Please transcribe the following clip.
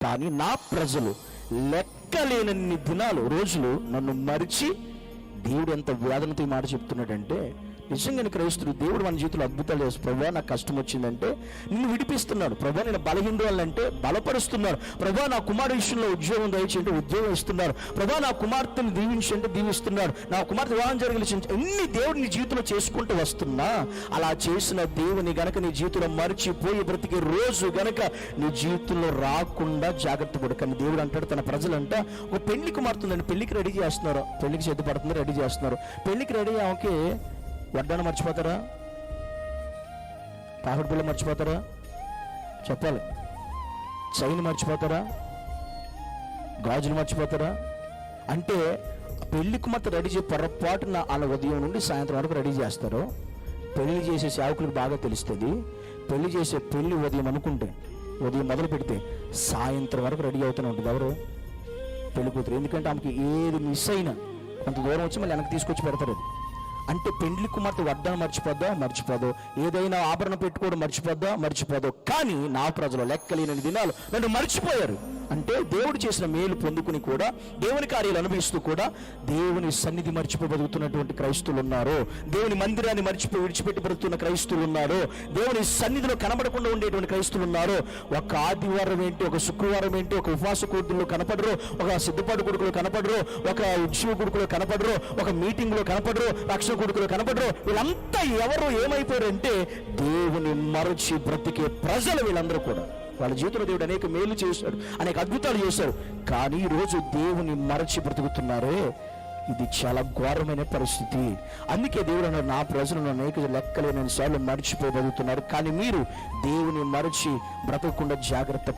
కానీ నా ప్రజలు లెక్కలేనన్ని దినాలు, రోజులు నన్ను మరిచి. దేవుడు ఎంత వేదనతో ఈ మాట చెప్తున్నాడంటే, నిజంగానే క్రైస్తుడు దేవుడు మన జీవితంలో అద్భుతాలు చేస్తాడు. ప్రభా నాకు కష్టం వచ్చిందంటే నిన్ను విడిపిస్తున్నాడు. ప్రభా నేను బలహీనురాలంటే బలపరుస్తున్నాడు. ప్రభా నా కుమారుడు విషయంలో ఉద్యోగం దయచేంటే ఉద్యోగం ఇస్తున్నాడు. ప్రభా నా కుమార్తెను దీవించంటే దీవిస్తున్నాడు. నా కుమార్తె వివాహం జరిగిన ఎన్ని దేవుడు నీ జీవితంలో చేసుకుంటూ వస్తున్నా, అలా చేసిన దేవుని గనక నీ జీవితంలో మర్చిపోయి బ్రతికే రోజు గనక నీ జీవితంలో రాకుండా జాగ్రత్త పడు. కానీ దేవుడు అంటాడు తన ప్రజలంట, ఒక పెళ్లి కుమార్తెందండి, పెళ్లికి రెడీ చేస్తున్నారు, పెళ్లికి సిద్ధపడుతుంది, రెడీ చేస్తున్నారు. పెళ్లికి రెడీ ఆమెకి వడ్డాను మర్చిపోతారా? తాగుడు పిల్ల మర్చిపోతారా? చెప్పాలి. చైన్ మర్చిపోతారా? గాజులు మర్చిపోతారా? అంటే పెళ్లి కుమార్తె రెడీ చేసి పొరపాటున వాళ్ళ ఉదయం నుండి సాయంత్రం వరకు రెడీ చేస్తారు. పెళ్లి చేసే సేవకులకు బాగా తెలుస్తుంది. పెళ్లి చేసే పెళ్లి ఉదయం అనుకుంటే, ఉదయం మొదలు పెడితే సాయంత్రం వరకు రెడీ అవుతూనే ఉంటుంది ఎవరు? పెళ్లి కూతురు. ఎందుకంటే ఆమెకి ఏది మిస్ అయినా కొంత దూరం వచ్చి మళ్ళీ వెనక్కి తీసుకొచ్చి పెడతారు. అది అంటే పెండ్లి కుమార్తె వడ్డాను మర్చిపోదో, ఏదైనా ఆభరణం పెట్టుకోవడం మర్చిపోదో. కానీ నా ప్రజలు లెక్కలేని దినాలు నన్ను మర్చిపోయారు. అంటే దేవుడు చేసిన మేలు పొందుకుని కూడా, దేవుని కార్యాలు అనుభవిస్తూ కూడా దేవుని సన్నిధి మర్చిపోయి బతుకుతున్నటువంటి క్రైస్తువులు ఉన్నారు. దేవుని మందిరాన్ని మర్చిపోయి విడిచిపెట్టి బ్రతుకుతున్న క్రైస్తువులు ఉన్నారు. దేవుని సన్నిధిలో కనబడకుండా ఉండేటువంటి క్రైస్తువులు ఉన్నారు. ఒక ఆదివారం ఏంటి, ఒక శుక్రవారం ఏంటి, ఒక ఉపవాస కూతుళ్ళు కనపడరు, ఒక సిద్ధపాటు కొడుకులు కనపడరు, ఒక ఉద్యోగ కొడుకులు కనపడరు, ఒక మీటింగ్లో కనపడరు, రక్షణ కొడుకులు కనపడరు. వీళ్ళంతా ఎవరు ఏమైపోయారంటే దేవుని మరచి బ్రతికే ప్రజలు వీళ్ళందరూ కూడా. వాళ్ళ జీవితంలో దేవుడు అనేక మేలు చేశాడు, అనేక అద్భుతాలు చేశారు. కానీ ఈరోజు దేవుని మరచి బ్రతుకుతున్నారే, ఇది చాలా ఘోరమైన పరిస్థితి. అందుకే దేవుడు అన్నారు, నా ప్రజలను అనేక లెక్కలేని సార్లు మర్చిపోయి బతుకుతున్నారు. కానీ మీరు దేవుని మరచి బ్రతకకుండా జాగ్రత్త